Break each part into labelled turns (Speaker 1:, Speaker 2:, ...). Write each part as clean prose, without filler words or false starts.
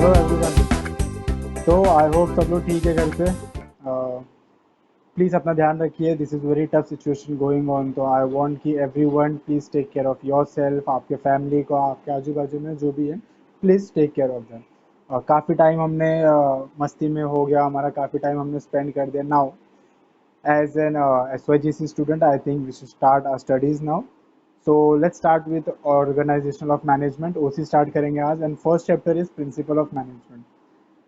Speaker 1: Hello everyone. तो I hope सब लोग ठीक है घर पे। प्लीज़ अपना ध्यान रखिए, this is very tough situation going on. तो आई वांट कि everyone please take care of yourself, आपके फैमिली को, आपके आजू बाजू में जो भी है, please take care of them. काफ़ी टाइम हमने मस्ती में हो गया हमारा, काफ़ी टाइम हमने स्पेंड कर दिया। Now as an SYGC student, I think we should start our studies now. So let's start with organizational of management. OC start करेंगे आज, and first chapter is principle of management.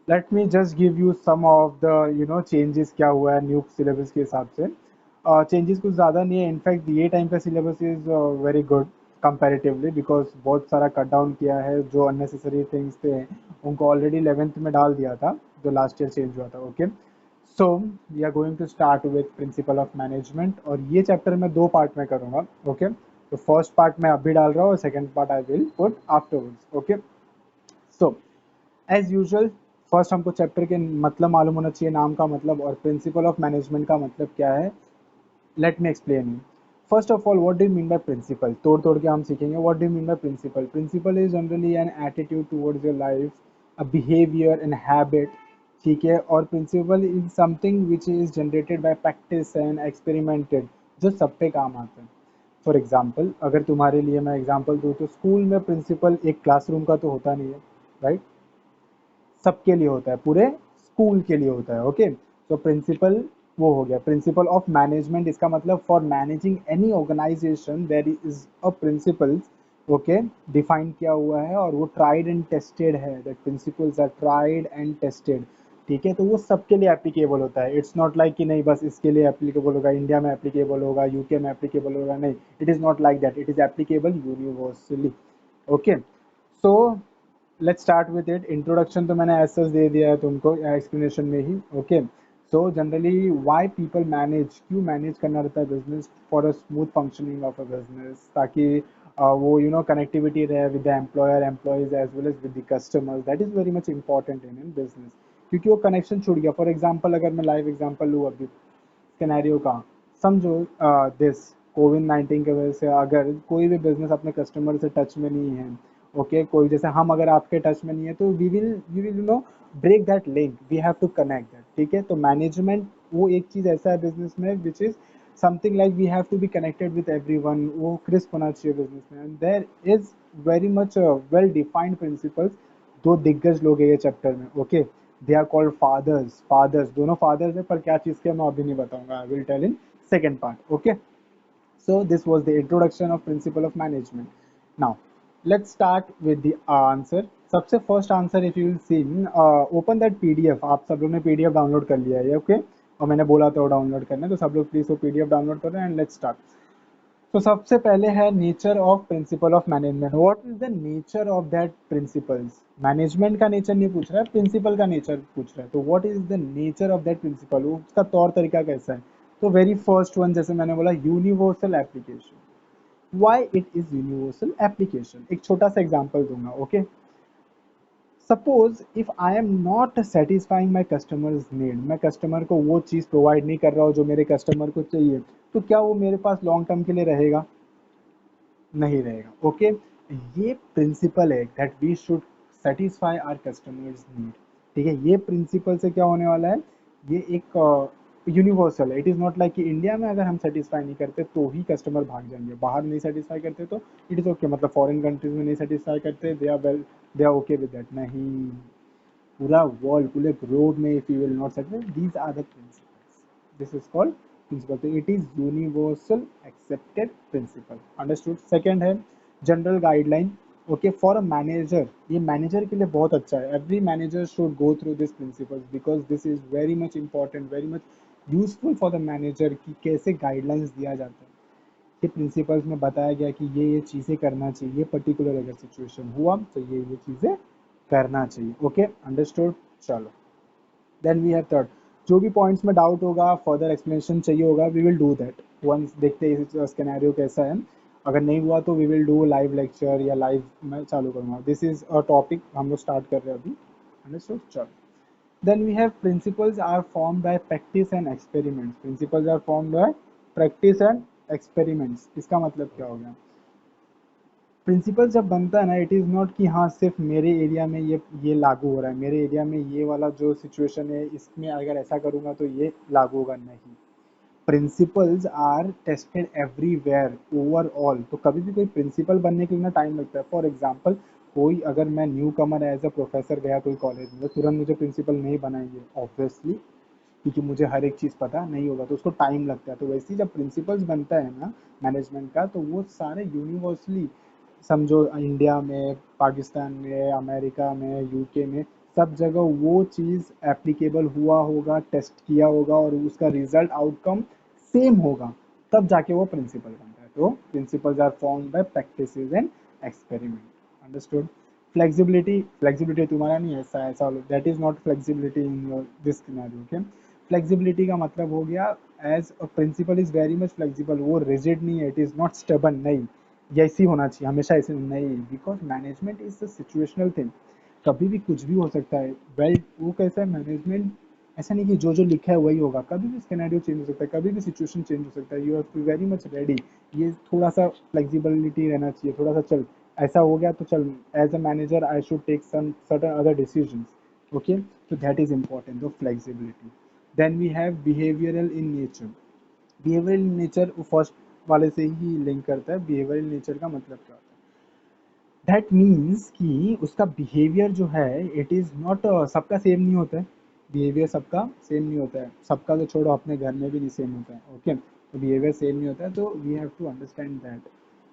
Speaker 1: Let me just give you some of the changes क्या हुआ है new syllabus के हिसाब से। Changes कुछ ज़्यादा नहीं है, इनफैक्ट ये टाइम का syllabus is very good comparatively, because बहुत सारा कट डाउन किया है, जो अननेसेसरी थिंग्स थे उनको ऑलरेडी 11th में डाल दिया था, जो लास्ट ईयर चेंज हुआ था। Okay, so we are going to start with principle of management, और ये चैप्टर मैं दो पार्ट में करूँगा। ओके, तो फर्स्ट पार्ट मैं अभी डाल रहा हूँ और second part I will put afterwards. Okay, so as usual, first हमको चैप्टर के मतलब मालूम होना चाहिए, नाम का मतलब, और प्रिंसिपल ऑफ मैनेजमेंट का मतलब क्या है। Let me explain you. First of all, what do you mean by principle, तोड़ तोड़ के हम सीखेंगे। What do you mean by principle? Principle is generally an attitude towards your life, a behaviour and habit. ठीक है, और principle is something which is generated by practice and experimented, जो सब पे काम आता है। फॉर एग्जाम्पल, अगर तुम्हारे लिए मैं एग्जाम्पल दूँ, तो स्कूल में प्रिंसिपल एक क्लासरूम का तो होता नहीं है, राइट? सबके लिए होता है, पूरे स्कूल के लिए होता है। ओके, तो प्रिंसिपल वो हो गया। प्रिंसिपल ऑफ मैनेजमेंट, इसका मतलब for managing any organisation there is a principles. Okay, define किया हुआ है, और वो ट्राइड एंड टेस्टेड है, that principles are tried and tested. ठीक है, तो वो सबके लिए एप्लीकेबल होता है। इट्स नॉट लाइक कि नहीं बस इसके लिए एप्लीकेबल होगा, इंडिया में एप्लीकेबल होगा, यूके में एप्लीकेबल होगा, नहीं, it is not like that, it is applicable universally. Okay, so let's start with it. Introduction तो मैंने ऐसा दे दिया है तुमको एक्सप्लेनेशन में ही। Okay, so generally why people manage, क्यों मैनेज करना रहता है business? For a smooth functioning of a business, ताकि वो कनेक्टिविटी रहे with the employer employees as well as with the customers. That is very much important in business, क्योंकि वो connection छूट गया। फॉर एग्जाम्पल, अगर मैं लाइव एग्जाम्पल लूँ अभी सिनेरियो का, समझो दिस कोविड 19 की वजह से अगर कोई भी बिजनेस अपने कस्टमर से टच में नहीं है, ओके, कोई जैसे हम अगर आपके टच में नहीं है, तो we will break that link, we have to connect that. ठीक है, तो मैनेजमेंट वो एक चीज ऐसा है बिजनेस में which is something like we have to be connected with everyone, वो क्रिस्प होना चाहिए बिजनेस में, and there is very much well defined principles. दो दिग्गज लोग हैं ये चैप्टर में। Okay, they are called fathers. Fathers, दोनों फादर्स है, पर क्या चीज के मैं अभी नहीं बताऊंगा, I will tell in second part. Okay, so this was the introduction of principle of management. Now let's start with the answer. सबसे first answer, if you will see, open that PDF. आप सब लोग ने PDF download कर लिया है, okay? और मैंने बोला था वो डाउनलोड करना है, तो सब लोग प्लीज वो पीडीएफ डाउनलोड करें, एंड लेट्स स्टार्ट। तो सबसे पहले है nature of principal of management. What is the nature of that principles? Management का नेचर नहीं पूछ रहा है, प्रिंसिपल का नेचर पूछ रहा है। तो what is the nature of that principle, उसका तौर तरीका कैसा है? तो वेरी फर्स्ट वन, जैसे मैंने बोला, universal application. Why it is universal application? एक छोटा सा एग्जांपल दूंगा। Okay, suppose if I am not satisfying my customers need, मैं कस्टमर को वो चीज़ प्रोवाइड नहीं कर रहा हूँ जो मेरे कस्टमर को चाहिए, तो क्या वो मेरे पास लॉन्ग टर्म के लिए रहेगा? नहीं रहेगा। ओके, ये प्रिंसिपल है that we should satisfy our customers need. ठीक है, ये प्रिंसिपल से क्या होने वाला है, ये एक यूनिवर्सल है। इट इज़ नॉट लाइक कि इंडिया में अगर हम सेटिस्फाई नहीं करते तो ही कस्टमर भाग जाएंगे, बाहर नहीं सेटिस्फाई करते तो इट इज़ ओके, मतलब फॉरेन कंट्रीज में नहीं सेटिस्फाई करते, they are well, they are okay with that. नहीं, पूरा वर्ल्ड, पूरे ग्लोब में, if you will not satisfy, these are the principles, this is called principle. तो it is universal accepted principle. Understood? Second है general guideline. Okay, for a manager, ये manager के लिए बहुत अच्छा है। Every manager should go through this principles, because this is very much important, very much useful for the manager, कि कैसे guidelines दिया जाता है। ये प्रिंसिपल्स में बताया गया कि ये चीज़ें करना चाहिए, ये पर्टिकुलर अगर सिचुएशन हुआ तो ये चीज़ें करना चाहिए। Okay, understood? चलो, देन वी हैव थर्ड। जो भी पॉइंट्स में डाउट होगा, फर्दर एक्सप्लेनेशन चाहिए होगा, we will do that once. देखते हैं इस स्केनारियो कैसा है। अगर नहीं हुआ तो we will do live lecture, या लाइव मैं चालू करूँगा। दिस इज अ टॉपिक हम लोग स्टार्ट कर रहे हैं अभी। अंडरस्टूड? चलो, then we have principles are form by practice and experiments. Principles are form by practice and experiments, इसका मतलब क्या हो गया? प्रिंसिपल जब बनता है ना, इट इज़ नॉट कि हाँ सिर्फ मेरे एरिया में ये लागू हो रहा है, मेरे एरिया में ये वाला जो सिचुएशन है इसमें अगर ऐसा करूँगा तो ये लागू होगा, नहीं। Principles are tested everywhere overall. तो कभी भी कोई प्रिंसिपल बनने के लिए ना टाइम लगता है। फॉर एग्जांपल, कोई अगर मैं newcomer as a professor गया कोई कॉलेज में, तो तुरंत मुझे प्रिंसिपल नहीं बनाएंगे ऑब्वियसली, क्योंकि मुझे हर एक चीज़ पता नहीं होगा, तो उसको टाइम लगता है। तो वैसे ही जब प्रिंसिपल्स बनता है ना मैनेजमेंट का, तो वो सारे यूनिवर्सली, समझो इंडिया में, पाकिस्तान में, अमेरिका में, यूके में, सब जगह वो चीज़ एप्लीकेबल हुआ होगा, टेस्ट किया होगा और उसका रिजल्ट आउटकम सेम होगा, तब जाके वो प्रिंसिपल बनता है। तो principles are formed by practices and experiment. Understood? Flexibility, flexibility तुम्हारा नहीं है, ऐसा ऐसा, that is not flexibility in this scenario. Okay, flexibility का मतलब हो गया, as a principle is very much flexible, वो रिजिड नहीं है, इट इज नॉट स्टबन, नहीं ये ऐसी होना चाहिए हमेशा, ऐसे नहीं, because management is a situational thing, कभी भी कुछ भी हो सकता है। वेल, वो कैसा है मैनेजमेंट, ऐसा नहीं कि जो लिखा है वही होगा, कभी भी सिनेरियो चेंज हो सकता है, कभी भी सिचुएशन चेंज हो सकता है, you have to very much ready. ये थोड़ा सा फ्लेक्सिबिलिटी रहना चाहिए, थोड़ा सा चल ऐसा हो गया तो चल, as a manager I should take some certain other decisions. Okay, so that is important, the flexibility. Then we have behavioral in nature. Behavioral in nature first वाले से ही लिंक करता है। behavioral nature का मतलब क्या होता है? दैट मीन्स कि उसका बिहेवियर जो है, इट इज़ नॉट, सबका सेम नहीं होता है, बिहेवियर सबका सेम नहीं होता है, सबका तो छोड़ो, अपने घर में भी नहीं सेम होता है। ओके, तो बिहेवियर सेम नहीं होता है, तो we have to understand that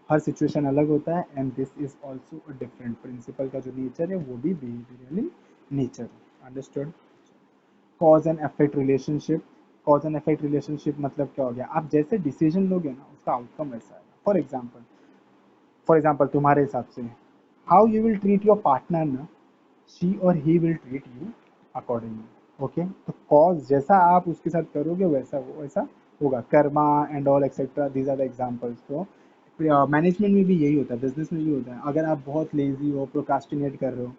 Speaker 1: हर सिचुएशन अलग होता है, and this is also a different. Principle का जो नेचर है वो भी बिहेवियरली नेचर है। Understood? Cause and effect relationship. Cause and effect relationship मतलब क्या हो गया, आप जैसे डिसीजन लोगे ना उसका आउटकम वैसा है। फॉर एग्जाम्पल तुम्हारे हिसाब से, how you will treat your partner ना, शी और he will treat you accordingly. Okay, तो कॉज जैसा आप उसके साथ करोगे वैसा वो वैसा होगा। Karma and all etcetera, these are the examples. तो मैनेजमेंट में भी यही होता है, बिजनेस में भी होता है। अगर आप बहुत लेजी हो, प्रोकास्टिनेट कर रहे हो,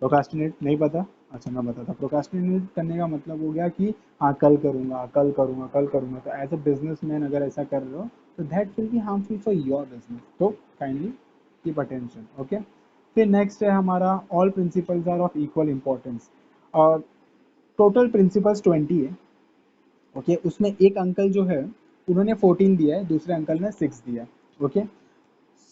Speaker 1: प्रोकास्टिनेट नहीं पता, अच्छा मैं बताता। प्रोकास्टिनेट करने का मतलब हो गया कि हाँ कल करूँगा, कल करूँगा, कल करूँगा। तो एज अ बिजनेसमैन अगर ऐसा कर रहे हो, तो that will be harmful for your business. तो काइंडली कीप अटेंशन। ओके, फिर नेक्स्ट है हमारा, all principles are of equal importance. और टोटल प्रिंसिपल्स 20 है। ओके, उसमें एक अंकल जो है उन्होंने 14 दिया है, दूसरे अंकल ने 6 दिया है। ओके,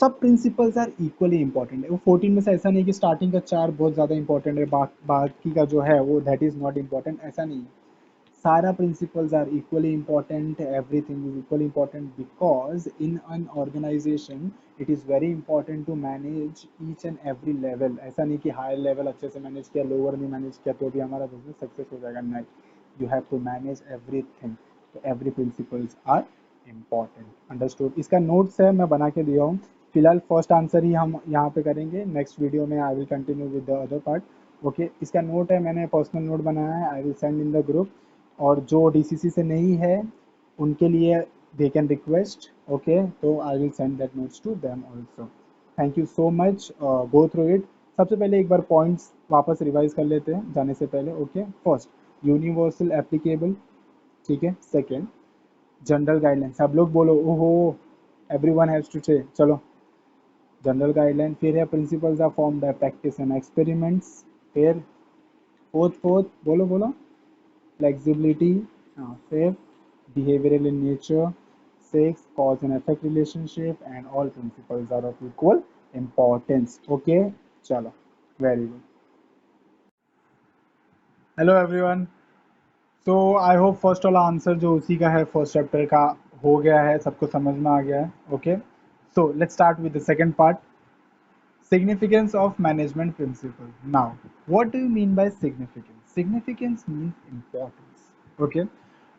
Speaker 1: सब प्रिंसिपल्स आर इक्वली इंपॉर्टेंट है। वो 14 में से ऐसा नहीं कि स्टार्टिंग का 4 बहुत ज़्यादा इंपॉर्टेंट है, बाकी का जो है वो दैट इज़ नॉट इंपॉर्टेंट, ऐसा नहीं है। सारा principles are equally important, everything is equally important, because in an organisation it is very important to manage each and every level. ऐसा नहीं कि हायर लेवल अच्छे से मैनेज किया, लोअर नहीं मैनेज किया तो भी हमारा बिजनेस सक्सेस हो जाएगा, नहीं। You have to manage everything, तो every principles are important. Understood? इसका नोट्स है, मैं बना के दिया हूँ। फिलहाल फर्स्ट आंसर ही हम यहाँ पे करेंगे, नेक्स्ट वीडियो में I will continue with the other part. Okay, इसका नोट है, मैंने पर्सनल नोट बनाया है, आई will send in the group. और जो डीसीसी से नहीं है उनके लिए दे कैन रिक्वेस्ट। ओके, तो I will send that notes to them also. Thank you so much, go through it. सबसे पहले एक बार पॉइंट्स वापस रिवाइज कर लेते हैं जाने से पहले। ओके, फर्स्ट, यूनिवर्सल एप्लीकेबल, ठीक है। सेकेंड, जनरल गाइडलाइन, सब लोग बोलो ओहो, एवरीवन हैज टू से, चलो जनरल गाइडलाइन। फिर है principles are formed by practice and experiments. फिर फोर्थ बोलो बोलो, फ्लेक्सिबिलिटी। हाँ, फिर behavioral in nature. 6, cause and effect relationship, and all principles are of equal importance. Okay, चलो, very good. Hello everyone. So I hope first वाला answer जो उसी का है, फर्स्ट चैप्टर का, हो गया है, सबको समझ में आ गया है। Okay, so let's start with the second part, significance of management principle. Now, what do you mean by significance? Significance means importance. Okay,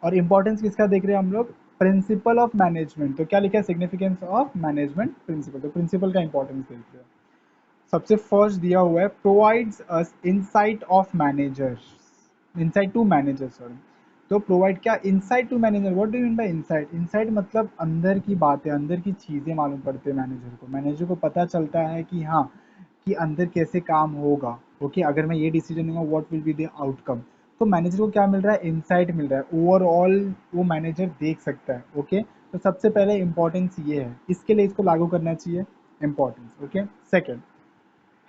Speaker 1: और importance किसका देख रहे हैं हम लोग? Principle of management. तो क्या लिखा है? Significance of management principle. तो प्रिंसिपल का इंपॉर्टेंस देख रहे हैं। सबसे फर्स्ट दिया हुआ है, provides us insight of managers, insight to manager, sorry. तो प्रोवाइड क्या? Insight to manager. What do mean by insight? Insight मतलब अंदर की बातें, अंदर की चीज़ें मालूम पड़ती है मैनेजर को। मैनेजर को पता चलता है कि हाँ, कि अंदर कैसे काम होगा। ओके, अगर मैं ये डिसीजन लूँगा, what will be the outcome. तो मैनेजर को क्या मिल रहा है? इनसाइट मिल रहा है, ओवरऑल वो मैनेजर देख सकता है। ओके, तो सबसे पहले इंपॉर्टेंस ये है, इसके लिए इसको लागू करना चाहिए। importance. Okay, second,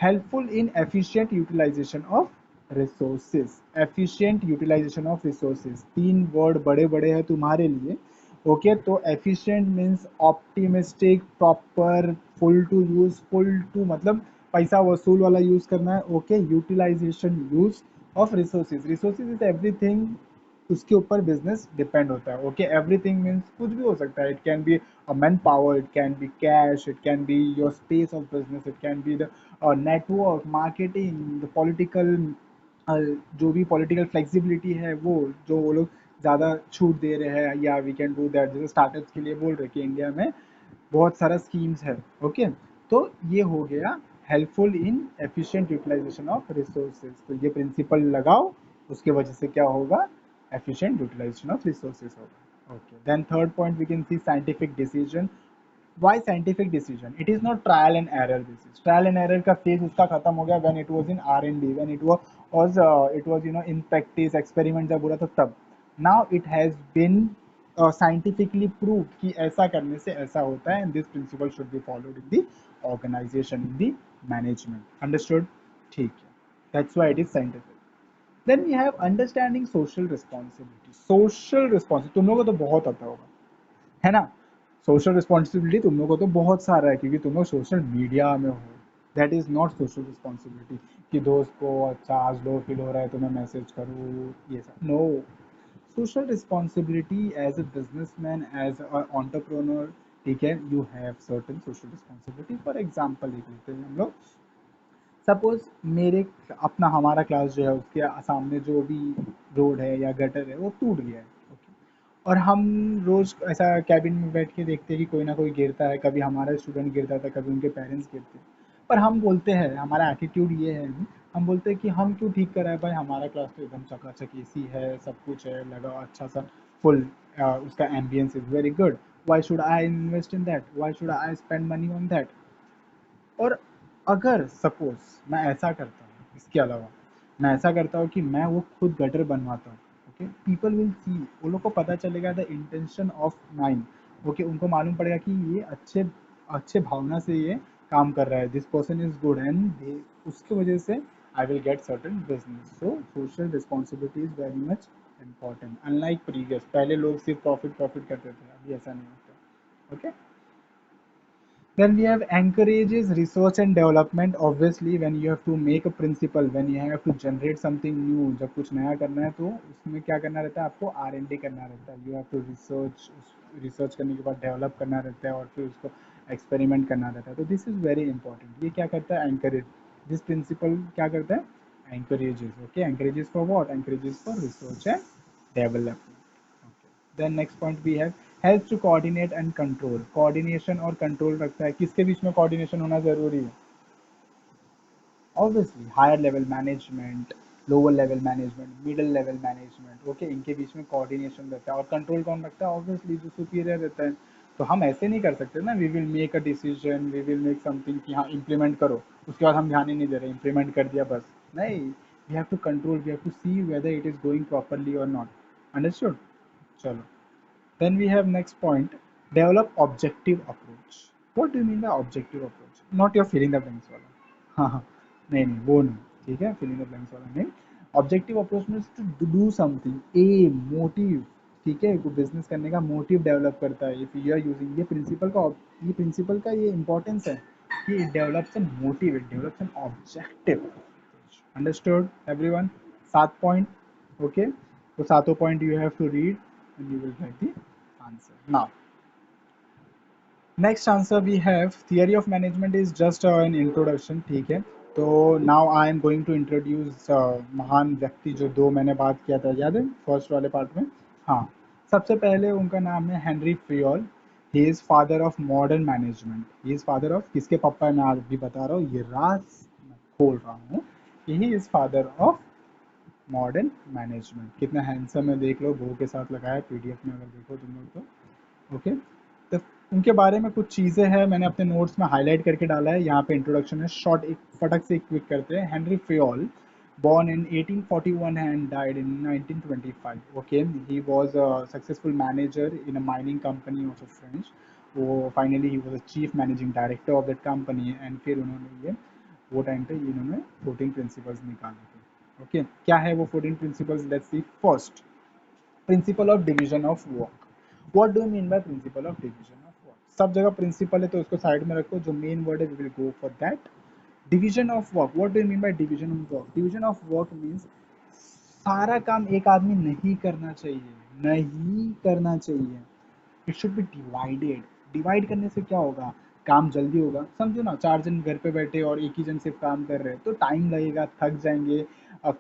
Speaker 1: helpful in efficient utilization of resources. Efficient utilization of resources, तीन वर्ड बड़े बड़े हैं तुम्हारे लिए. ओके, तो efficient means optimistic, proper, full to use, full to मतलब पैसा वसूल वाला यूज करना है. Okay, utilisation, use of resources. Resources is everything, उसके ऊपर बिजनेस डिपेंड होता है. ओके, एवरीथिंग मीन्स कुछ भी हो सकता है. It can be man power, it can be cash, it can be your space of business, it can be the network, marketing, the political, जो भी पॉलिटिकल फ्लेक्सिबिलिटी है, वो लोग ज़्यादा छूट दे रहे हैं, या वी कैन डू दैट. जैसे स्टार्टअप्स के लिए बोल रहे कि इंडिया में बहुत सारा स्कीम्स है. ओके, तो ये हो गया helpful in efficient utilisation of resources. तो ये प्रिंसिपल लगाओ, उसके वजह से क्या होगा, efficient utilization of resources होगा. Okay, then third point we can see scientific decision. Why scientific decision? It is not trial and error basis. Trial and error का phase उसका खत्म हो गया when it was in R&D, when it was in practice, experiment जब हो रहा था तब. Now it has been scientifically proved कि ऐसा करने से ऐसा होता है, and this principle should be followed in the organization, in the management. Understood? ठीक है. That's why it is scientific. Then we have understanding social responsibility. Social responsibility तुम लोगों को तो बहुत आता होगा, है ना. सोशल रिस्पॉन्सिबिलिटी तुम लोगों को तो बहुत सारा है, क्योंकि तुम लोग सोशल मीडिया में हो. That is not social responsibility कि दोस्त को अच्छा आज लो फील हो रहा है तो मैं मैसेज करूँ, ये सब no. Social responsibility as a businessman, as a entrepreneur, ठीक है, you have certain social responsibility. For example एक लेते हैं हम लोग. सपोज मेरे अपना हमारा क्लास जो है उसके सामने जो भी रोड है या गटर है वो टूट गया है. ओके, और हम रोज ऐसा कैबिन में बैठ के देखते हैं कि कोई ना कोई गिरता है. कभी हमारा स्टूडेंट गिरता था, कभी उनके पेरेंट्स गिरते हैं. पर हम बोलते हैं, हमारा एटीट्यूड ये है, हम बोलते हैं कि हम क्यों ठीक कराए भाई, हमारा क्लास तो एकदम चकाचक एसी है, सब कुछ है लगा अच्छा सा, फुल उसका ambience is very good. Why should I invest in that, why should I spend money on that. और अगर सपोज मैं ऐसा करता हूँ, इसके अलावा मैं ऐसा करता हूँ कि मैं वो खुद गटर बनवाता हूँ. ओके, पीपल विल सी, वो लोग को पता चलेगा the intention of mind. Okay, उनको मालूम पड़ेगा कि ये अच्छे अच्छे भावना से ये काम कर रहा है, this person is good, and उसकी वजह से I will get certain business. So social responsibility is very much important. Unlike previous, पहले लोग सिर्फ प्रॉफिट प्रॉफिट करते थे, अभी ऐसा नहीं होता. Okay, then we have encourages research and development. Obviously, when you have to make a principle, when you have to generate something new, जब कुछ नया करना है तो उसमें क्या करना रहता है, आपको R&D करना रहता है. You have to research, research करने के बाद डेवलप करना रहता है, और फिर उसको एक्सपेरिमेंट करना रहता है. तो दिस इज वेरी इंपॉर्टेंट. ये क्या करता है, एंकरेज. दिस प्रिंसिपल क्या करता है, encourages. Okay, encourages for what, encourages for research and development. Then next point we have help to coordinate and control. Coordination और कंट्रोल रखता है. किसके बीच में कोऑर्डिनेशन होना जरूरी है, obviously higher level management, lower level management, middle level management. Okay, इनके बीच में कोऑर्डिनेशन रहता है. और कंट्रोल कौन रखता है, ऑब्वियसली जो सुपीरियर रहता है. तो हम ऐसे नहीं कर सकते ना, we will make a decision, we will make something कि हाँ इम्प्लीमेंट करो, उसके बाद हम ध्यान ही नहीं दे रहे, इम्प्लीमेंट कर दिया बस. नहीं, we have to control, we have to see whether it is going properly और नॉट. अंडरस्टूड. चलो, then we have next point, develop objective approach. What do you mean by objective approach? Not your filling the blanks वाला. हाँ हाँ, नहीं नहीं वो नहीं, ठीक है, filling the blanks वाला नहीं. Objective approach means to do something, aim, motive. ठीक है, को बिजनेस करने का मोटिव डेवलप करता है. इफ यू आर यूजिंग ये प्रिंसिपल का ये इंपॉर्टेंस है कि it develops an motive, it develops an objective. Understood everyone. 7 point. Okay, तो सातों point you have to read and you will get the answer. Now, next answer we have theory of management is just an introduction. ठीक है, तो now I am going to introduce महान व्यक्ति जो दो मैंने बात किया था, याद है फर्स्ट वाले पार्ट में. हाँ, सबसे पहले उनका नाम है Henri Fayol. He is father of modern management. He is father of, किसके पापा है मैं आज भी बता रहा हूँ, ये राज मैं खोल रहा हूँ कि ही is father of modern management. कितना हैंडसम है देख लो, भू के साथ लगाया पीडीएफ में, अगर देखो तुम लोग तो. ओके, तो उनके बारे में कुछ चीज़ें हैं, मैंने अपने नोट्स में हाईलाइट करके डाला है. यहाँ पे इंट्रोडक्शन है शॉर्ट, एक फटक से क्विक करते हैं. Henri Fayol, born in 1841 and died in 1925. Okay, he was a successful manager in a mining company, also French. वो finally he was chief managing director of that company and फिर उन्होंने ये वो टाइम पे इन्होंने 14 principles निकाले थे। Okay, क्या है वो 14 principles? Let's see. First, principle of division of work. What do you mean by principle of division of work? सब जगह प्रिंसिपल है तो उसको साइड में रखो, जो मेन वर्ड है we will go for that. Division of work, what do you mean by division of work? Division of work means सारा काम एक आदमी नहीं करना चाहिए, नहीं करना चाहिए। It should be divided. Divide करने से क्या होगा? काम जल्दी होगा। समझो ना, 4 जन घर पे बैठे और एक ही जन सिर्फ काम कर रहे हैं तो टाइम लगेगा, थक जाएंगे,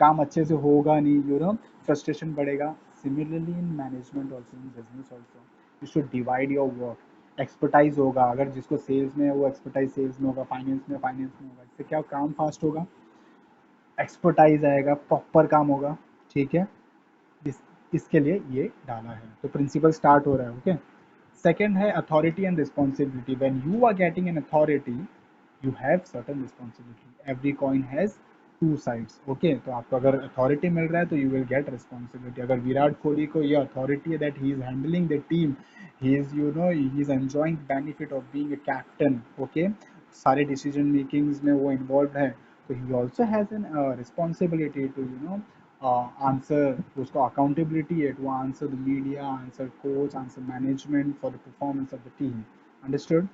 Speaker 1: काम अच्छे से होगा नहीं, फ्रस्ट्रेशन बढ़ेगा। Similarly in management also, in business also, you should divide your work. Expertise होगा, अगर जिसको सेल्स में है वो एक्सपर्टाइज सेल्स में होगा, फाइनेंस में होगा। इससे क्या काम फास्ट होगा, एक्सपर्टाइज आएगा, प्रॉपर काम होगा। ठीक है, इस इसके लिए ये डाला है, तो प्रिंसिपल स्टार्ट हो रहा है। ओके, सेकंड है authority and responsibility. When you are getting an authority you have certain responsibility. Every coin has two sides. Okay, तो आपको अगर अथॉरिटी मिल रहा है तो यू विल गेट रिस्पॉन्सिबिलिटी। अगर विराट कोहली को ये अथॉरिटी है that he is handling the team, he is he is enjoying benefit of being a captain. Okay, सारे डिसीजन मेकिंग्स में वो इन्वॉल्व है, तो he also has an responsibility to answer, उसको accountability है to answer the media, answer coach, answer management for the performance of the team. Understood?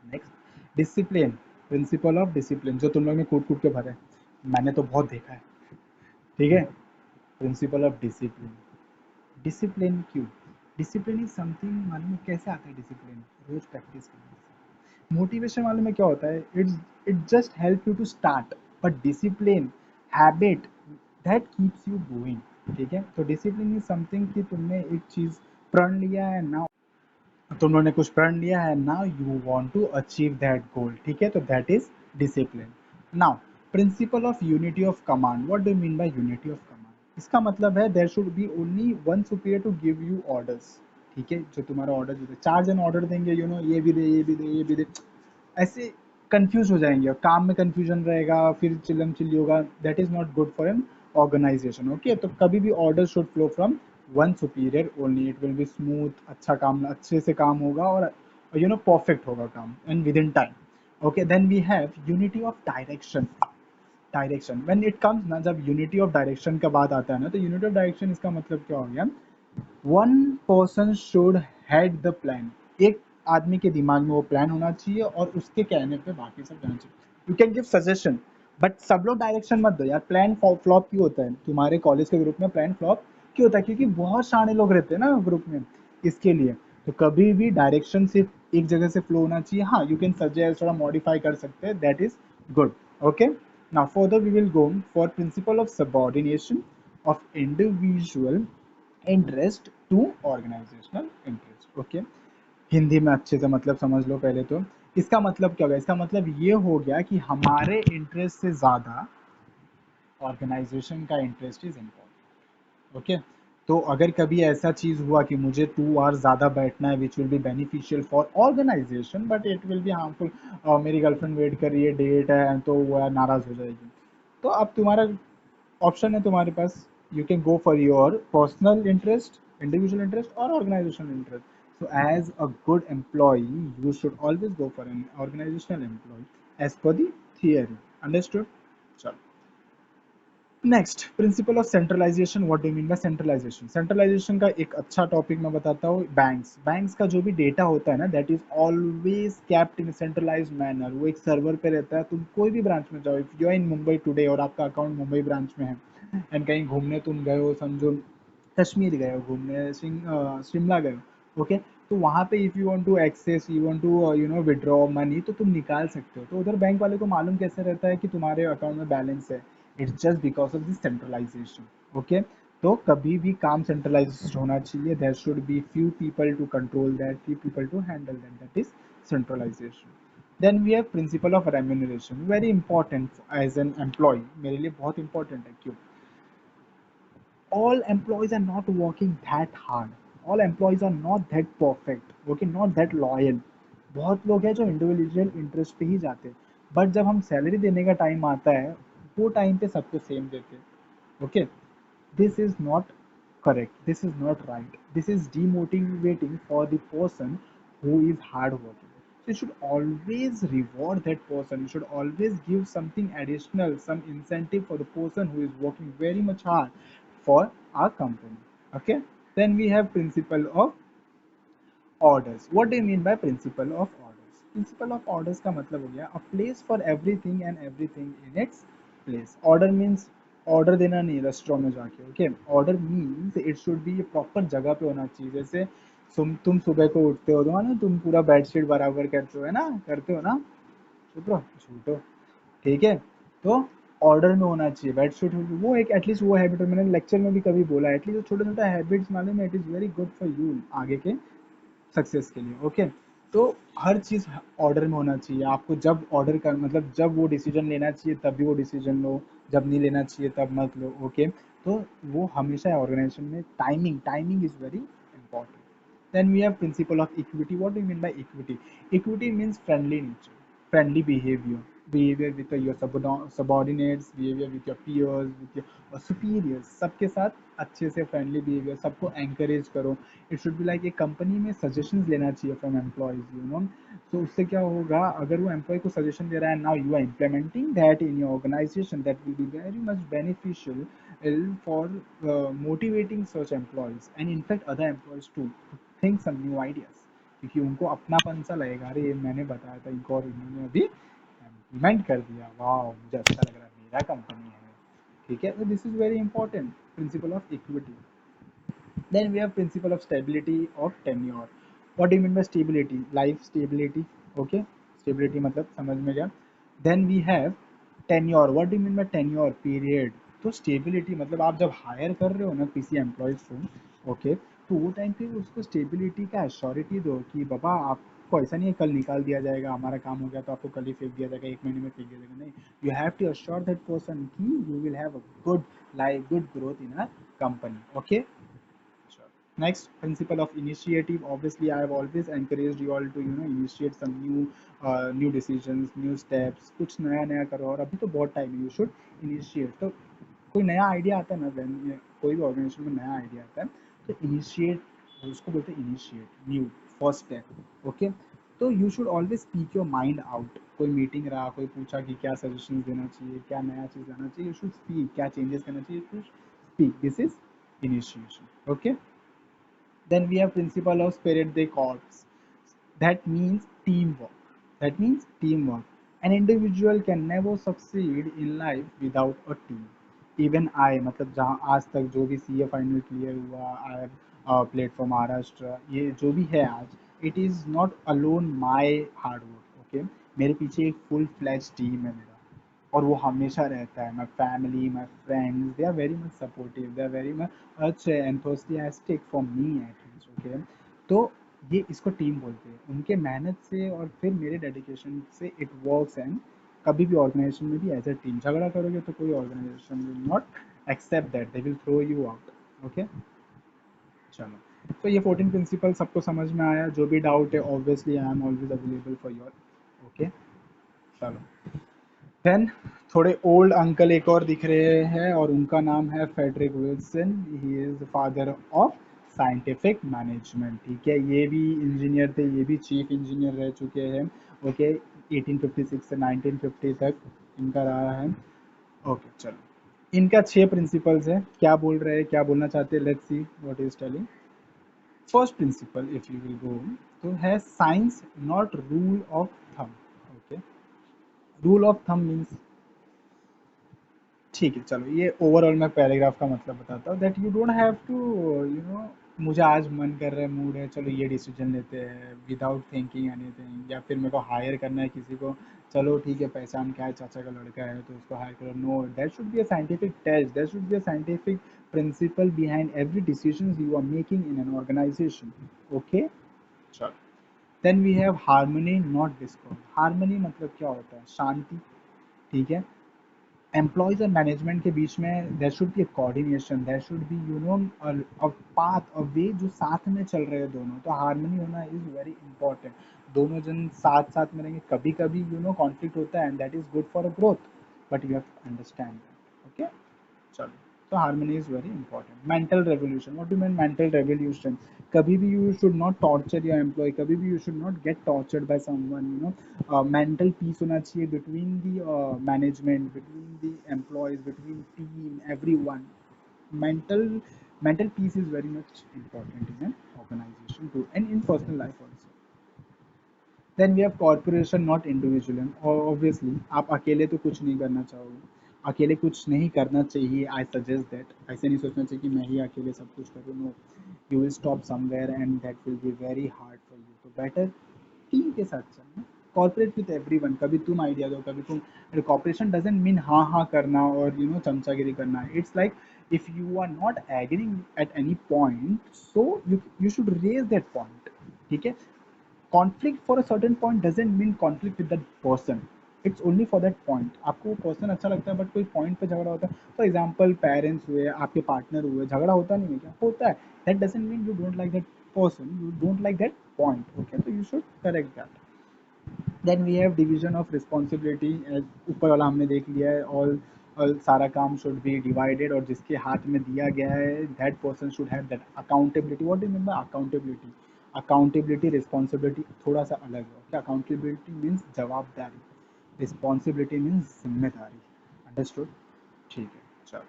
Speaker 1: Next, discipline, principle of discipline, जो तुम लोग ने कूट कूट के भरे, मैंने तो बहुत देखा है। ठीक है, प्रिंसिपल ऑफ डिसिप्लिन। डिसिप्लिन क्यों? डिसिप्लिन इज समथिंग, मालूम है कैसे आता है डिसिप्लिन? रोज प्रैक्टिस करने से। मोटिवेशन मालूम है क्या होता है? It just help you to start, but discipline, habit, that keeps you going. ठीक है, तो डिसिप्लिन इज समथिंग कि तुमने एक चीज प्रण लिया है ना, तुम लोगों ने कुछ प्रण लिया है, now you want to achieve that goal. ठीक है, तो that is discipline. Now, principle of unity of command. What do you mean by unity of command? इसका मतलब है there should be only one superior to give you orders. ठीक है, जो तुम्हारा ऑर्डर देते, 4 जन ऑर्डर देंगे, ये भी दे, ये भी दे, ये भी दे, ऐसे कंफ्यूज हो जाएंगे और काम में कंफ्यूजन रहेगा, फिर चिल्लम चिल्ली होगा। That is not good for an organisation. Okay, तो कभी भी order should flow from one superior only. It will be smooth, अच्छा काम, अच्छे से काम होगा और परफेक्ट होगा काम and within time. Okay, then we have unity of direction. Direction when it comes ना, जब यूनिटी ऑफ डायरेक्शन का बात आता है ना, तो यूनिटी ऑफ डायरेक्शन इसका मतलब क्या हो गया? One person should head the plan. एक आदमी के दिमाग में वो प्लान होना चाहिए और उसके कहने पे बाकी सब जाना चाहिए। You can give suggestion, but सब लोग डायरेक्शन मत दो यार। प्लान फ्लॉप क्यों होता है? तुम्हारे कॉलेज के ग्रुप में प्लान फ्लॉप क्यों होता है? क्योंकि बहुत सारे लोग रहते हैं ना ग्रुप में, इसके लिए। तो कभी भी डायरेक्शन सिर्फ एक जगह से फ्लो होना चाहिए। हाँ, यू कैन सजेस्ट, थोड़ा मॉडिफाई कर सकते हैं, that is good. Okay, now further we will go for principle of subordination of individual interest to organisational interest. Okay, Hindi में अच्छे से मतलब समझ लो पहले तो। इसका मतलब क्या होगा? इसका मतलब ये हो गया कि हमारे इंटरेस्ट से ज़्यादा ऑर्गेनाइजेशन का इंटरेस्ट इज इम्पोर्टेंट। ओके, तो अगर कभी ऐसा चीज़ हुआ कि मुझे 2 आवर्स ज़्यादा बैठना है which will be beneficial for organisation but it will be harmful, मेरी गर्लफ्रेंड वेट कर रही है, डेट है, तो वो नाराज़ हो जाएगी, तो अब तुम्हारा ऑप्शन है तुम्हारे पास, you can go for your personal interest, individual interest or organizational interest. So as a good employee you should always go for an organizational employee as per the theory. Understood? चलो, next, principle of centralisation. What do mean by centralisation? Centralisation का एक अच्छा topic मैं बताता हूँ। Banks, banks का जो भी डेटा होता है ना, that is always kept in centralised manner. वो एक सर्वर पे रहता है। तुम कोई भी ब्रांच में जाओ, if you are in Mumbai today और आपका अकाउंट मुंबई ब्रांच में है एंड कहीं घूमने तुम गए हो, समझो कश्मीर गए हो घूमने, शिमला गए हो, ओके, तो वहाँ पे if you want to access, you want to withdraw money, तो तुम निकाल सकते हो। तो उधर बैंक वाले को मालूम कैसे रहता है कि तुम्हारे अकाउंट में बैलेंस है? It's just because of this centralisation. Okay, तो कभी भी काम सेंट्रलाइज होना चाहिए। There should be few people to control that, few people to handle that, that is centralisation. Then we have principle of remuneration, very important as an employee, मेरे लिए बहुत important है। क्यों? all employees are not working that hard, all employees are not that perfect, okay, not that loyal। बहुत लोग हैं जो individual interest पे ही जाते हैं, बट जब हम सैलरी देने का टाइम आता है वो टाइम पे सबको सेम देते हैं। Okay, this is not correct, this is not right, this is demotivating for the person who is hardworking. So you should always reward that person. You should always give something additional, some incentive for the person who is working very much hard for our company. Okay. Then we have principle of orders. What do you mean by principle of orders? Principle of orders का मतलब हो गया a place for everything and everything in its place. Order means order देना नहीं restaurant में जाके. Okay, order means it should be proper जगह पे होना चाहिए. जैसे तुम सुबह को उठते हो तो ना तुम पूरा बेडशीट बराबर करते हो, है ना, करते हो ना, चुप रहो, झूठो. ठीक है, तो ऑर्डर में होना चाहिए बेडशीट. वो एक एटलीस्ट वो हैबिट, मैंने लेक्चर में भी कभी बोला, एटलीस्ट छोटा छोटा हैबिट्स मालूम है, it is very good for you आगे के सक्सेस के लिए. ओके, तो हर चीज़ ऑर्डर में होना चाहिए. आपको जब ऑर्डर कर मतलब जब वो डिसीजन लेना चाहिए तभी वो डिसीजन लो, जब नहीं लेना चाहिए तब मत लो. ओके, तो वो हमेशा ऑर्गेनाइजेशन में timing timing is very important. Then we have principle of equity. What do you mean by equity? Equity means friendly nature, friendly behavior, behavior with your subordinates, behavior with your peers, with your superiors. सबके साथ अच्छे से friendly behavior, सबको encourage करो. It should be like एक company में suggestions लेना चाहिए from employees, you know. So उससे क्या होगा, अगर वो employee को suggestion दे रहा है, now you are implementing that in your organization, that will be very much beneficial for motivating such employees and in fact other employees too to think some new ideas, क्योंकि उनको अपनापन सा लगेगा, अरे ये मैंने बताया था इनको और इन्होंने अभी इम्प्लीमेंट कर दिया, वाह मुझे अच्छा लग रहा है, मेरा कंपनी है. ठीक है, तो this is very important principle of equity. Then we have principle of stability of tenure. What do you mean by stability? Life stability. Okay, stability मतलब समझ में गया. Then we have tenure. What do you mean by tenure? Period. तो stability मतलब आप जब hire कर रहे हो ना किसी employees को, okay, तो वो टाइम पे उसको stability का assurity दो कि बाबा आपको ऐसा नहीं है कल निकाल दिया जाएगा, हमारा काम हो गया तो आपको कल ही फेंक दिया जाएगा, एक महीने में फेंक दिया जाएगा. नहीं, you have to assure that person कि you will have a good life, good growth in a company. Okay. Sure. Next, principle of initiative. Obviously, I have always encouraged you all to initiate some new decisions, new steps. कुछ नया नया करो और अभी तो बहुत time है. You should initiate. तो कोई नया आइडिया आता है ना, when कोई भी ऑर्गेनाइजेशन में नया आइडिया आता है तो इनिशिएट उसको बोलते हैं, initiate new first step. Okay, तो you should always speak your mind out. कोई मीटिंग रहा, कोई पूछा कि क्या सजेशन देना चाहिए, क्या नया चीज़ लाना चाहिए, यू शुड स्पीक. क्या चेंजेस करना चाहिए, you should speak. This is initiation. Okay, then we have principle of spirit de corps. That means teamwork. That means teamwork. An individual can never succeed in life without a team. Even I, मतलब जहाँ आज तक जो भी CA final clear हुआ, I have played for Maharashtra, ये जो भी है आज, it is not alone my hard work. Okay, मेरे पीछे एक फुल फ्लैज टीम है मेरा, और वो हमेशा रहता है. My family, my friends, they are very much supportive, they are very much enthusiastic for me at least. Okay, तो ये इसको टीम बोलते हैं. उनके मेहनत से और फिर मेरे डेडिकेशन से इट वर्क्स. एंड कभी भी ऑर्गेनाइजेशन में भी एज अ टीम झगड़ा करोगे तो कोई organisation will not accept that, they will throw you out. Okay, चलो, तो ये 14 प्रिंसिपल सबको समझ में आया. जो भी डाउट है obviously I am always available for your. Okay, चलो. देन थोड़े ओल्ड अंकल एक और दिख रहे हैं और उनका नाम है Frederick Wilson. He is father of scientific management. ठीक है, ये भी इंजीनियर थे, ये भी चीफ इंजीनियर रह चुके हैं. ओके, 1856 से 1950 तक इनका रहा है. ओके, चलो, इनका 6 प्रिंसिपल्स है. क्या बोल रहे हैं, क्या बोलना चाहते हैं, let's see what is telling. First principle if you will go, तो है science not rule of thumb. Okay, rule of thumb means, ठीक है, चलो ये ओवरऑल मैं पैराग्राफ का मतलब बताता हूँ. That you don't have to मुझे आज मन कर रहा है, मूड है, चलो ये डिसीजन लेते हैं विदाउट थिंकिंग एनीथिंग, या फिर मेरे को हायर करना है किसी को, चलो ठीक है, पहचान क्या है, चाचा का लड़का है तो उसको हायर करो. No, that should be a scientific test, that should be a scientific principle behind every decision you are making in an organisation. Okay, चलो. Then we have harmony not discord. Harmony मतलब क्या होता है, शांति. ठीक है, employees और management के बीच में there should be coordination, there should be a path, a way जो साथ में चल रहे हैं दोनों. तो हार्मनी होना इज वेरी इंपॉर्टेंट. दोनों जन साथ साथ में रहेंगे. कभी कभी कॉन्फ्लिक्ट होता है and that is good for a growth, but you have to understand that. Okay, चलो. तो harmony is very important. Mental revolution, what do mean mental revolution? कभी भी you should not torture your employee, कभी भी you should not get tortured by someone, you know. Mental peace होना चाहिए between the management, between the employees, between team, everyone. mental mental peace is very much important in an organization too, and in personal life also. Then we have corporation, not individual. Obviously आप अकेले तो कुछ नहीं करना चाहोगे, अकेले कुछ नहीं करना चाहिए. आई सजेस्ट दैट, ऐसे नहीं सोचना चाहिए कि मैं ही अकेले सब कुछ करूँ. No, you will stop somewhere and that will be very hard for you. तो बेटर टीम के साथ चलना. कॉर्पोरेट विथ एवरीवन, कभी तुम आइडिया दो, कभी तुम. कॉर्पोरेशन डजंट मीन हाँ हाँ करना और यू नो चमचागिरी करना. It's like if you are not agreeing at any point, so you should raise that point. ठीक है. Conflict for a certain point doesn't mean conflict with that person. It's only for that point. आपको वो person अच्छा लगता है but कोई point पे झगड़ा होता है. फॉर एग्जाम्पल पेरेंट्स हुए, आपके पार्टनर हुए, झगड़ा होता नहीं है क्या? होता है. That doesn't mean you don't like that person, you don't like that point. Okay, तो you should correct that. Then we have division of responsibility. ऊपर वाला हमने देख लिया है. ऑल सारा काम शुड बी डिवाइडेड, और जिसके हाथ में दिया गया है that person should have that accountability. What do you mean by accountability? Accountability responsibility थोड़ा सा अलग है. क्या? अकाउंटेबिलिटी मीन्स जवाबदारी, रिस्पॉन्सिबिलिटी मीन्स जिम्मेदारी. अंडरस्टूड? ठीक है, चलो.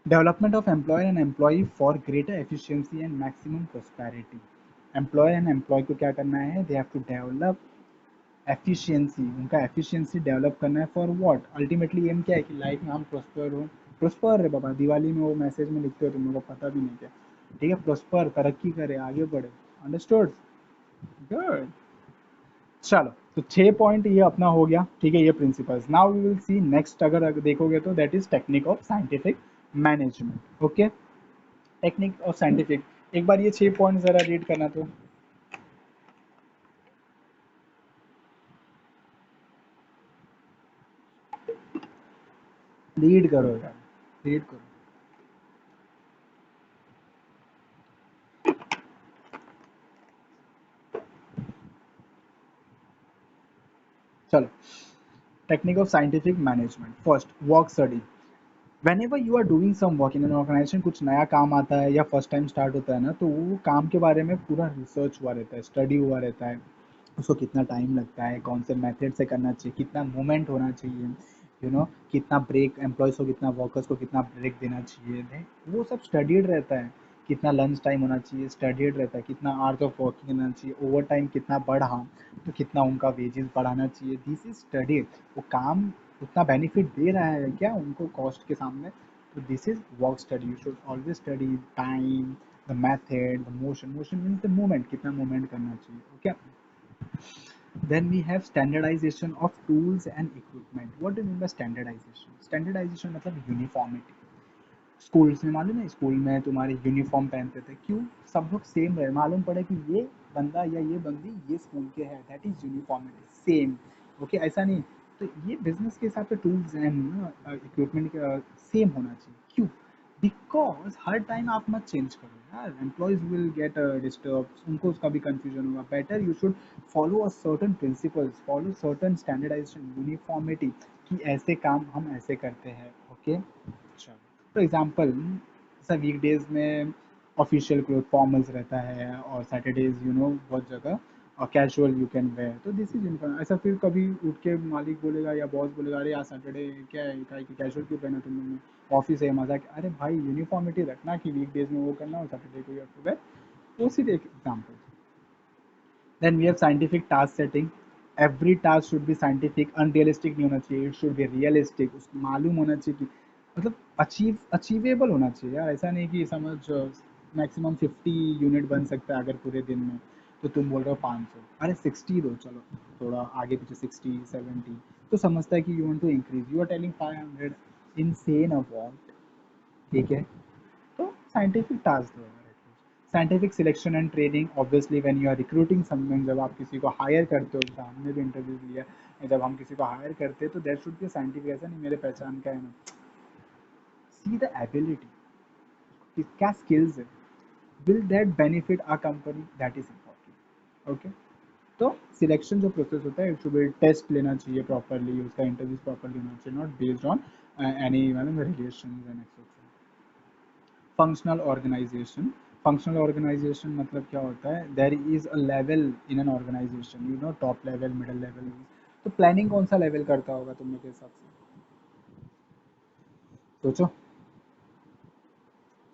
Speaker 1: Development of employer and employee for greater efficiency and maximum prosperity. Employer and employee को क्या करना है? They have to develop efficiency. उनका एफिशिएंसी डेवलप करना है. For what? अल्टीमेटली एम क्या है कि लाइफ में हम प्रोस्पर हो. प्रोस्पर रे बाबा, दिवाली में वो मैसेज में लिखते हो, तुम लोगों को पता भी नहीं क्या. ठीक है, प्रोस्पर, तरक्की करे, आगे बढ़े. अंडरस्टूड? गुड. चलो, तो 6 पॉइंट ये अपना हो गया. ठीक है, ये principles. Now we will see next. अगर देखोगे तो that is technique of scientific management. Okay, technique of scientific. एक बार ये 6 पॉइंट जरा रीड करना तो. रीड करो यार, रीड करो. चलो, technique of scientific management. First, work study. whenever you are doing some work in an organization, कुछ नया काम आता है या फर्स्ट टाइम स्टार्ट होता है ना, तो वो काम के बारे में पूरा रिसर्च हुआ रहता है, स्टडी हुआ रहता है. उसको कितना टाइम लगता है, कौन से मेथड से करना चाहिए, कितना मूवमेंट होना चाहिए, यू नो, कितना ब्रेक एम्प्लॉयज़ को, कितना वर्कर्स को कितना ब्रेक देना चाहिए, वो सब स्टडीड रहता है. कितना लंच टाइम होना चाहिए, स्टडीड रहता है. कितना आवर्स ऑफ वर्किंग होना चाहिए, ओवर टाइम कितना बढ़ा तो कितना उनका वेजेस बढ़ाना चाहिए. This is studied. वो काम उतना बेनिफिट दे रहा है क्या उनको कॉस्ट के सामने? तो this is work study. You should always study time, the method, the motion. Motion means the movement, कितना मूवमेंट करना चाहिए. Okay. Then we have standardization of tools and equipment. What do you mean by standardization? Standardization मतलब uniformity. Schools में मालूम है, school में तुम्हारे uniform पहनते थे, क्यों? सब लोग सेम रहे, मालूम पड़े कि ये बंदा या ये बंदी ये स्कूल के है. That is uniformity, same. Okay, ऐसा नहीं. तो ये बिजनेस के हिसाब से टूल्स एंड इक्विपमेंट सेम होना चाहिए. क्यों? बिकॉज हर टाइम आप मत चेंज करो यार, एम्प्लॉयज विल गेट डिस्टर्ब, उनको उसका भी कंफ्यूजन होगा. Better you should follow a certain principles, follow certain standardisation, uniformity, कि ऐसे काम हम ऐसे करते हैं. ओके, चलो. फॉर एग्जाम्पल, जैसा वीकडेज में ऑफिशियल क्लोथ फॉर्मल्स रहता है, और सैटरडेज यू नो बहुत जगह और कैजुअल यू कैन वेयर. तो दिस इज यूनिफॉर्म. ऐसा फिर कभी उठ के मालिक बोलेगा या बॉस बोलेगा, अरे यार सैटरडे क्या है, क्या कैजुअल क्यों पहना तुम लोग ने, ऑफिस है, मजा. अरे भाई, यूनिफॉर्मिटी रखना कि वीकडेज में वो करना और सैटरडे को यू हैव टू वेयर. वो सिर्फ एक एग्जाम्पल. Then we have scientific task setting. Every task should be scientific. Unrealistic नहीं होना चाहिए, इट शुड बी रियलिस्टिक. उसको मालूम होना चाहिए कि मतलब अचीवेबल होना चाहिए यार. ऐसा नहीं कि समझ मैक्सिमम 50 यूनिट बन सकता है अगर पूरे दिन में, तो तुम बोल रहे हो 500. अरे 60 दो, चलो थोड़ा आगे पीछे 60 70, तो समझता है कि you want to increase. You are telling 500, insane about. ठीक है, तो साइंटिफिक टास्क दो यार. Scientific selection and training. Obviously when you are recruiting someone, जब आप किसी को हायर करते हो, जैसे हमने भी इंटरव्यू लिया, जब हम किसी को हायर करते हैं तो दैट शुड बी साइंटिफिक. ऐसा नहीं मेरे पहचान का है ना. सी द एबिलिटी, क्या स्किल्स है, will that benefit our company, that is important. Okay. तो सिलेक्शन जो प्रोसेस होता है, शुड बी टेस्ट लेना चाहिए प्रॉपरली, उसका इंटरव्यू प्रॉपरली होना चाहिए, नॉट बेस्ड ऑन एनी मतलब relation and etcetera. Functional organisation, functional organisation मतलब क्या होता है, there is a level in an organisation, you know, top level, middle level. तो प्लानिंग कौन सा लेवल करता होगा तुम लोग के हिसाब से, सोचो।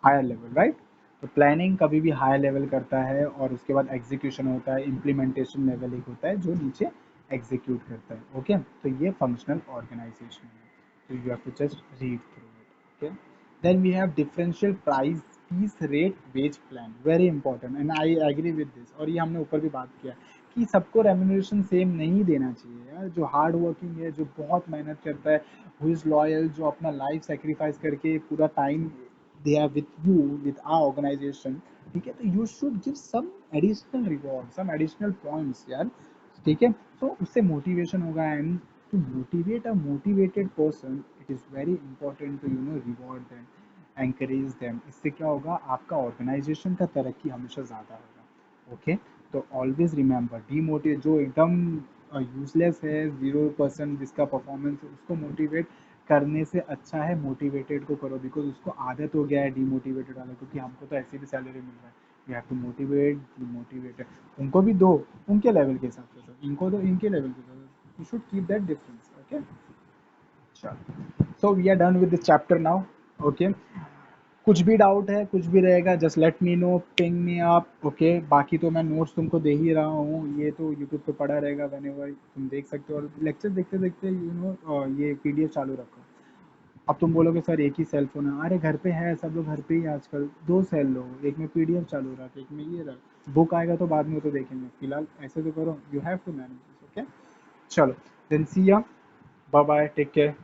Speaker 1: Higher level, right. तो प्लानिंग कभी भी हायर लेवल करता है, और उसके बाद एग्जीक्यूशन होता है, इम्प्लीमेंटेशन लेवल एक होता है जो नीचे एग्जीक्यूट करता है। ओके, तो ये फंक्शनल ऑर्गेनाइजेशन है। तो you have to just read through it. Okay, then we have differential price piece rate wage plan, very important, and I agree with this. और ये हमने ऊपर भी बात किया कि सबको रेम्यूनरेशन सेम नहीं देना चाहिए यार। जो हार्ड वर्किंग है, जो बहुत मेहनत करता है, हु इज़ लॉयल, जो अपना लाइफ सेक्रीफाइस करके पूरा time they are with you, with our organization, ठीक है, तो you should give some additional reward, some additional points यार, ठीक है। तो उससे मोटिवेशन होगा, and to motivate a motivated person it is very important to, you know, reward them, encourage them। इससे क्या होगा, आपका ऑर्गेनाइजेशन का तरक्की हमेशा ज़्यादा होगा। ओके, तो ऑलवेज रिमेंबर, डीमोटिवेट जो एकदम यूजलेस है, 0% जिसका परफॉर्मेंस है, उसको मोटिवेट करने से अच्छा है मोटिवेटेड को करो, बिकॉज उसको आदत हो गया है डीमोटिवेटेड वाला, क्योंकि हमको तो ऐसे भी सैलरी मिल रहा है। You have to motivate demotivated, उनको भी दो उनके लेवल के हिसाब से, सर इनको दो इनके लेवल के हिसाब से, you should keep that difference. Okay, चलो, so we are done with this chapter now. Okay, कुछ भी डाउट है, कुछ भी रहेगा, just let me know, ping me आप। ओके, बाकी तो मैं नोट्स तुमको दे ही रहा हूँ, ये तो यूट्यूब पे पड़ा रहेगा, व्हेनेवर तुम देख सकते हो, और लेक्चर देखते देखते, यू नो, ये पीडीएफ चालू रखो। अब तुम बोलोगे सर एक ही सेल फोन है, अरे घर पे है, सब लोग घर पे ही हैं आजकल, दो सेल लो, एक में पीडीएफ चालू रख, एक में ये रख, बुक आएगा तो बाद में तो देखेंगे, फिलहाल ऐसे तो करो, you have to manage. Okay, चलो, then see ya, bye bye, take care.